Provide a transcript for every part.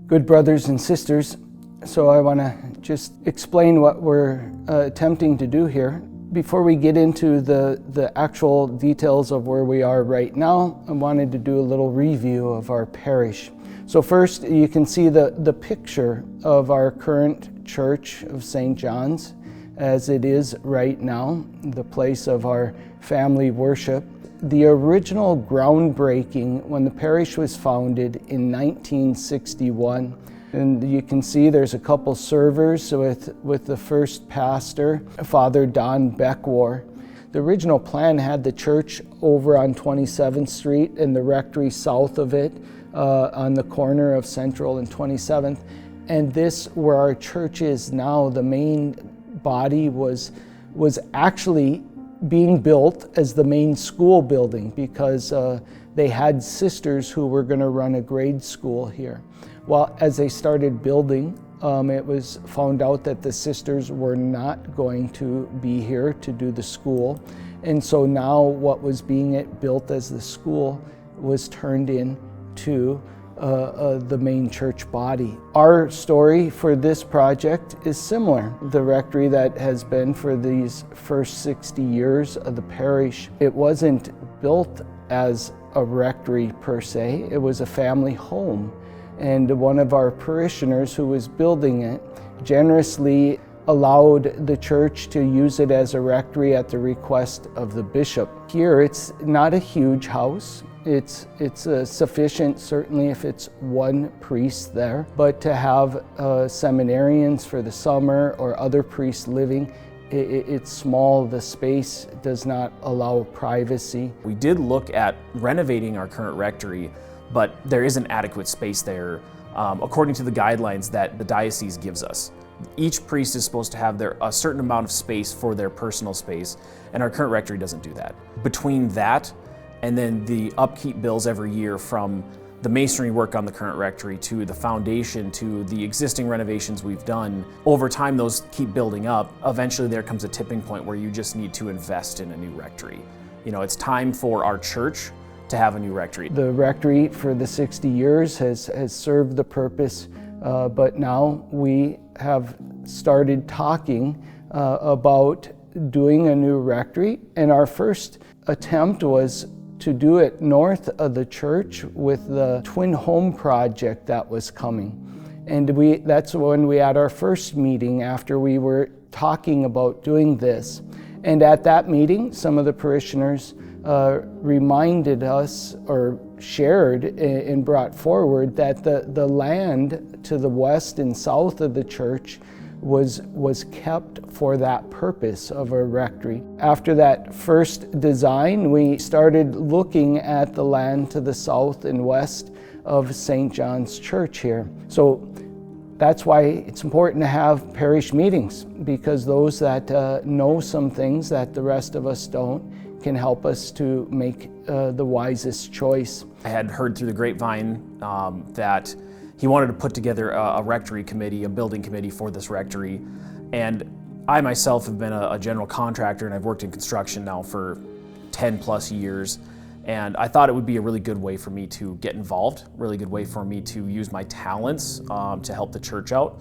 Good brothers and sisters, so I want to just explain what we're attempting to do here. Before we get into the actual details of where we are right now, I wanted to do a little review of our parish. So first, you can see the picture of our current church of St. John's as it is right now, the place of our family worship. The original groundbreaking when the parish was founded in 1961, and you can see there's a couple servers with the first pastor, Father Don Beckwar. The original plan had the church over on 27th Street and the rectory south of it on the corner of Central and 27th. And this, where our church is now, the main body was actually being built as the main school building because they had sisters who were going to run a grade school here. Well, as they started building, it was found out that the sisters were not going to be here to do the school. And so now what was being built as the school was turned into the main church body. Our story for this project is similar. The rectory that has been for these first 60 years of the parish, it wasn't built as a rectory per se, it was a family home. And one of our parishioners who was building it generously allowed the church to use it as a rectory at the request of the bishop. Here it's not a huge house. It's sufficient, certainly if it's one priest there, but to have seminarians for the summer or other priests living, it's small, the space does not allow privacy. We did look at renovating our current rectory, but there isn't adequate space there according to the guidelines that the diocese gives us. Each priest is supposed to have a certain amount of space for their personal space, and our current rectory doesn't do that. Between that and then the upkeep bills every year, from the masonry work on the current rectory to the foundation to the existing renovations we've done, over time those keep building up. Eventually there comes a tipping point where you just need to invest in a new rectory. You know, it's time for our church to have a new rectory. The rectory for the 60 years has served the purpose, but now we have started talking about doing a new rectory, and our first attempt was to do it north of the church with the twin home project that was coming. And that's when we had our first meeting after we were talking about doing this. And at that meeting, some of the parishioners reminded us or shared and brought forward that the land to the west and south of the church was kept for that purpose of a rectory. After that first design, we started looking at the land to the south and west of St. John's Church here. So that's why it's important to have parish meetings, because those that know some things that the rest of us don't can help us to make the wisest choice. I had heard through the grapevine that he wanted to put together a rectory committee, a building committee for this rectory. And I myself have been a general contractor, and I've worked in construction now for 10 plus years. And I thought it would be a really good way for me to get involved, really good way for me to use my talents to help the church out.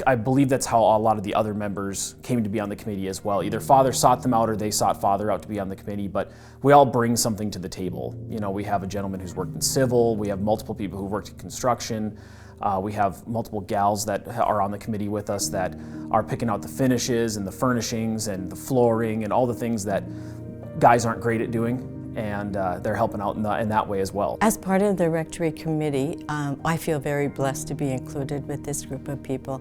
I believe that's how a lot of the other members came to be on the committee as well. Either Father sought them out or they sought Father out to be on the committee, but we all bring something to the table. You know, we have a gentleman who's worked in civil, we have multiple people who worked in construction, we have multiple gals that are on the committee with us that are picking out the finishes and the furnishings and the flooring and all the things that guys aren't great at doing. And they're helping out in that way as well. As part of the rectory committee, I feel very blessed to be included with this group of people.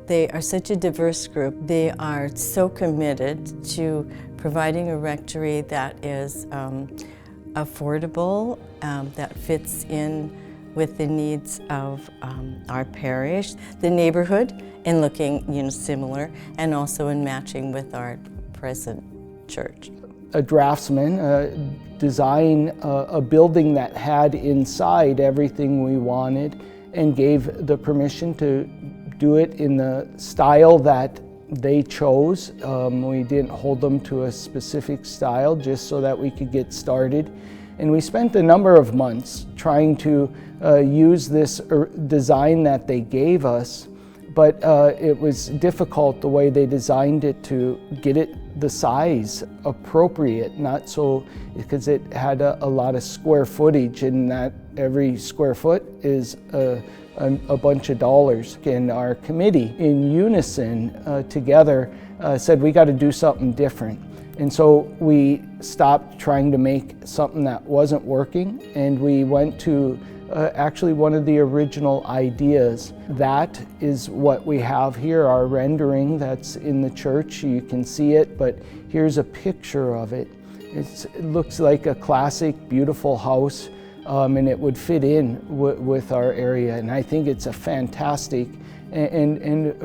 They are such a diverse group. They are so committed to providing a rectory that is affordable, that fits in with the needs of our parish, the neighborhood, and looking similar, and also in matching with our present church. A draftsman design a building that had inside everything we wanted and gave the permission to do it in the style that they chose. We didn't hold them to a specific style just so that we could get started. And we spent a number of months trying to use this design that they gave us, but it was difficult the way they designed it to get it the size appropriate, not so, because it had a lot of square footage, and that every square foot is a bunch of dollars. And our committee, in unison together, said we got to do something different. And so we stopped trying to make something that wasn't working, and we went to actually one of the original ideas. That is what we have here, our rendering that's in the church. You can see it, but here's a picture of it. It looks like a classic, beautiful house, and it would fit in with our area. And I think it's a fantastic and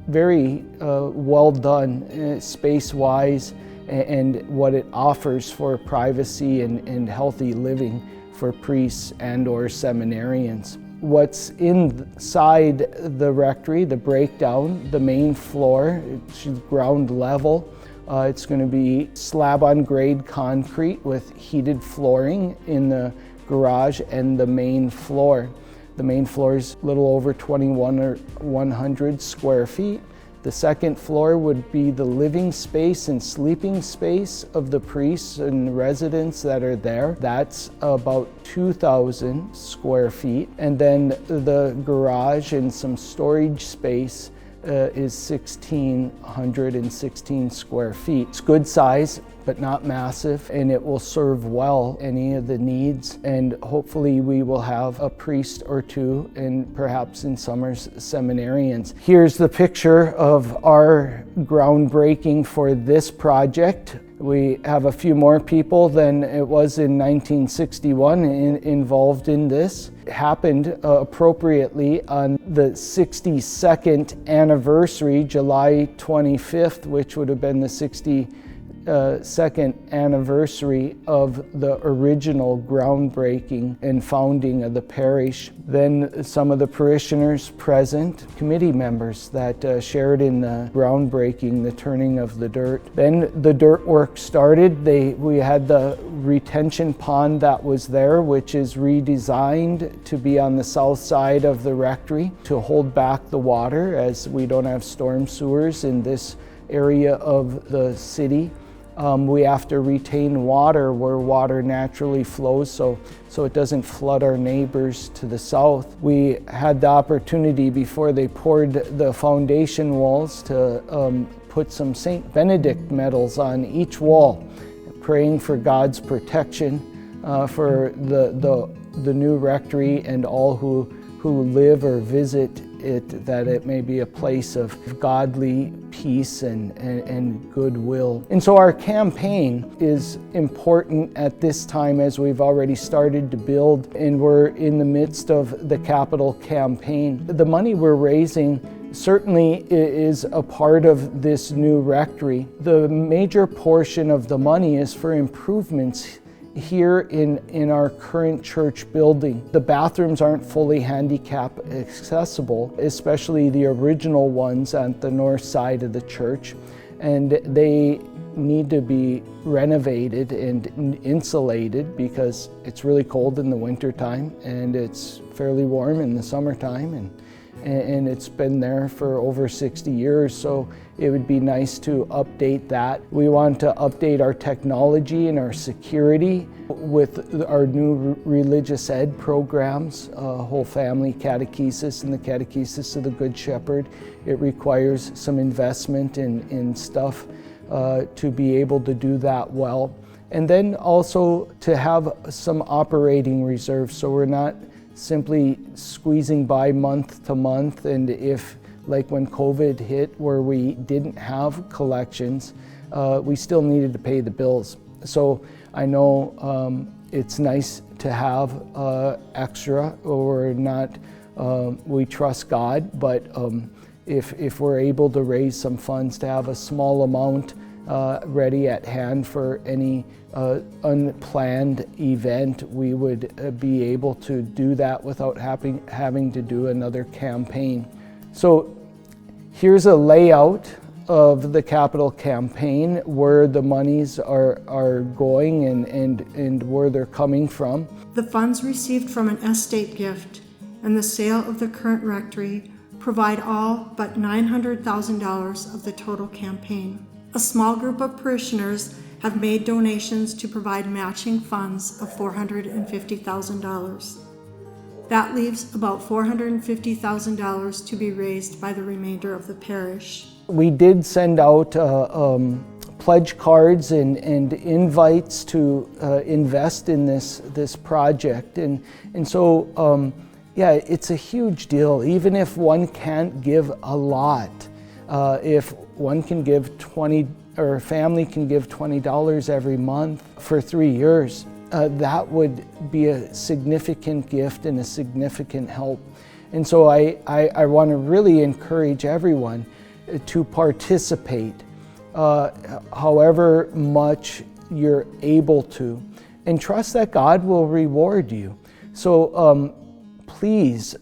very well done space-wise, and what it offers for privacy and healthy living for priests and or seminarians. What's inside the rectory, the breakdown, the main floor, it's ground level. It's going to be slab on grade concrete with heated flooring in the garage and the main floor. The main floor is a little over 2,100 square feet. The second floor would be the living space and sleeping space of the priests and residents that are there. That's about 2,000 square feet. And then the garage and some storage space is 1,616 square feet. It's good size, but not massive, and it will serve well any of the needs. And hopefully we will have a priest or two, and perhaps in summers, seminarians. Here's the picture of our groundbreaking for this project. We have a few more people than it was in 1961 involved in this. It happened appropriately on the 62nd anniversary, July 25th, which would have been the 62nd anniversary of the original groundbreaking and founding of the parish. Then some of the parishioners present, committee members that shared in the groundbreaking, the turning of the dirt. Then the dirt work started. We had the retention pond that was there, which is redesigned to be on the south side of the rectory to hold back the water, as we don't have storm sewers in this area of the city. We have to retain water where water naturally flows, so it doesn't flood our neighbors to the south. We had the opportunity before they poured the foundation walls to put some St. Benedict medals on each wall, praying for God's protection for the new rectory and all who live or visit it, that it may be a place of godly peace and goodwill. And so our campaign is important at this time, as we've already started to build, and we're in the midst of the capital campaign. The money we're raising certainly is a part of this new rectory. The major portion of the money is for improvements here in our current church building. The bathrooms aren't fully handicap accessible, especially the original ones at the north side of the church, and they need to be renovated and insulated because it's really cold in the wintertime and it's fairly warm in the summertime, and it's been there for over 60 years, so it would be nice to update that. We want to update our technology and our security with our new religious ed programs, whole family catechesis and the catechesis of the Good Shepherd. It requires some investment in stuff to be able to do that well. And then also to have some operating reserves, so we're not simply squeezing by month to month, and if, like when COVID hit, where we didn't have collections, we still needed to pay the bills. So I know it's nice to have extra, or not, we trust God, but if we're able to raise some funds to have a small amount ready at hand for any unplanned event, we would be able to do that without having to do another campaign. So here's a layout of the capital campaign, where the monies are going and where they're coming from. The funds received from an estate gift and the sale of the current rectory provide all but $900,000 of the total campaign. A small group of parishioners have made donations to provide matching funds of $450,000. That leaves about $450,000 to be raised by the remainder of the parish. We did send out pledge cards and invites to invest in this project, and so yeah, it's a huge deal. Even if one can't give a lot, if one can give $20, or a family can give $20 every month for 3 years, that would be a significant gift and a significant help. And so I want to really encourage everyone to participate, however much you're able to, and trust that God will reward you. So please,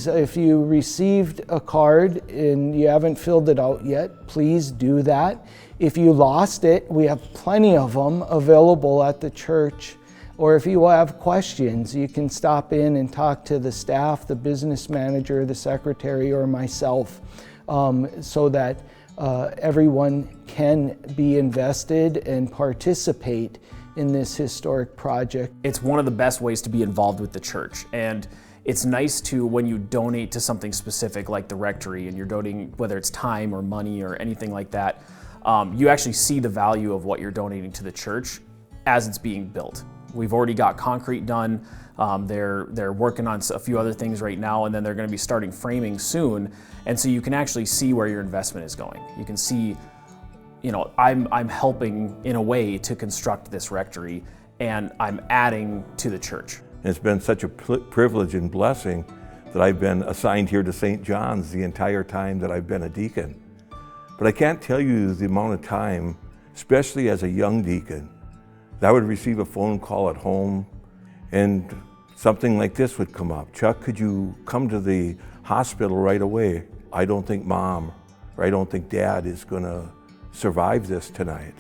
if you received a card and you haven't filled it out yet, please do that. If you lost it, we have plenty of them available at the church. Or if you have questions, you can stop in and talk to the staff, the business manager, the secretary, or myself, so that everyone can be invested and participate in this historic project. It's one of the best ways to be involved with the church, and it's nice to, when you donate to something specific like the rectory, and you're donating, whether it's time or money or anything like that, you actually see the value of what you're donating to the church as it's being built. We've already got concrete done. They're working on a few other things right now, and then they're going to be starting framing soon. And so you can actually see where your investment is going. You can see, you know, I'm helping in a way to construct this rectory, and I'm adding to the church. It's been such a privilege and blessing that I've been assigned here to St. John's the entire time that I've been a deacon. But I can't tell you the amount of time, especially as a young deacon, that I would receive a phone call at home and something like this would come up. Chuck, could you come to the hospital right away? I don't think Mom, or I don't think Dad is gonna survive this tonight.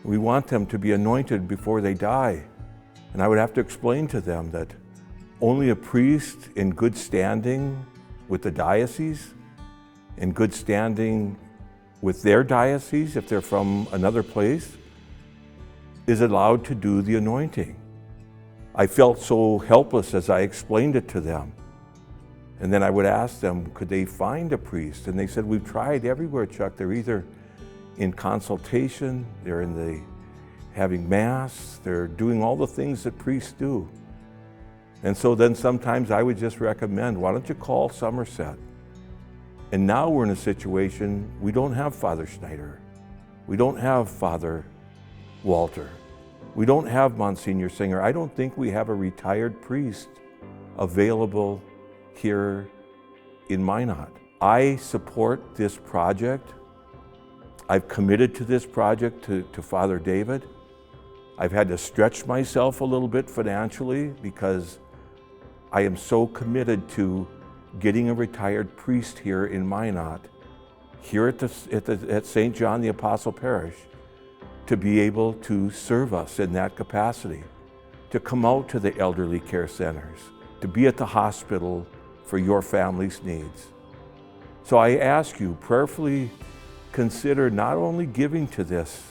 We want them to be anointed before they die. And I would have to explain to them that only a priest in good standing with the diocese, in good standing with their diocese, if they're from another place, is allowed to do the anointing. I felt so helpless as I explained it to them. And then I would ask them, could they find a priest? And they said, we've tried everywhere, Chuck. They're either in consultation, they're in the having Mass, they're doing all the things that priests do. And so then sometimes I would just recommend, why don't you call Somerset? And now we're in a situation, we don't have Father Schneider. We don't have Father Walter. We don't have Monsignor Singer. I don't think we have a retired priest available here in Minot. I support this project. I've committed to this project to Father David. I've had to stretch myself a little bit financially because I am so committed to getting a retired priest here in Minot, here at St. John the Apostle Parish, to be able to serve us in that capacity, to come out to the elderly care centers, to be at the hospital for your family's needs. So I ask you, prayerfully consider not only giving to this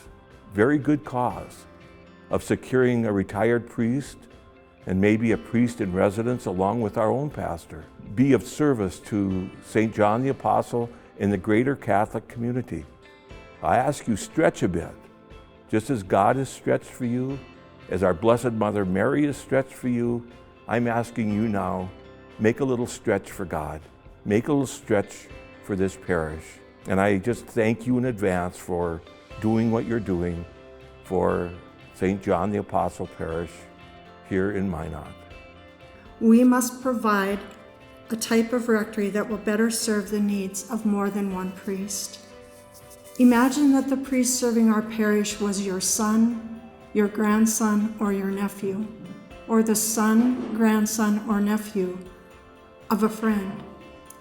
very good cause of securing a retired priest and maybe a priest in residence along with our own pastor, be of service to St. John the Apostle and the greater Catholic community. I ask you, stretch a bit. Just as God is stretched for you, as our Blessed Mother Mary is stretched for you, I'm asking you now, make a little stretch for God. Make a little stretch for this parish. And I just thank you in advance for doing what you're doing for St. John the Apostle Parish here in Minot. We must provide a type of rectory that will better serve the needs of more than one priest. Imagine that the priest serving our parish was your son, your grandson, or your nephew, or the son, grandson, or nephew of a friend.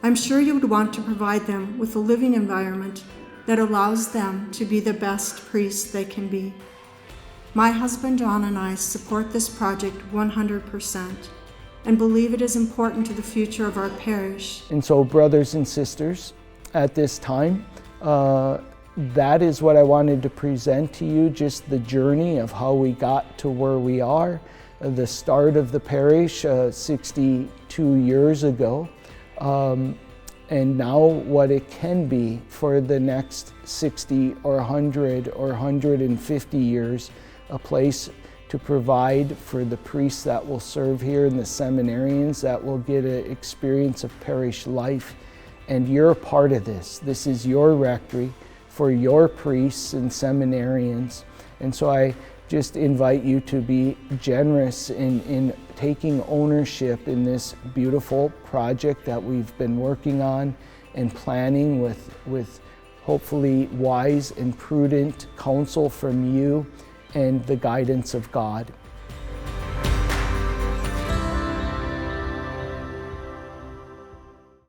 I'm sure you would want to provide them with a living environment that allows them to be the best priests they can be. My husband John and I support this project 100% and believe it is important to the future of our parish. And so, brothers and sisters, at this time, that is what I wanted to present to you, just the journey of how we got to where we are, the start of the parish 62 years ago, and now what it can be for the next 60 or 100 or 150 years, a place to provide for the priests that will serve here and the seminarians that will get an experience of parish life. And you're a part of this. This is your rectory for your priests and seminarians. And so I just invite you to be generous in taking ownership in this beautiful project that we've been working on and planning with hopefully wise and prudent counsel from you and the guidance of God.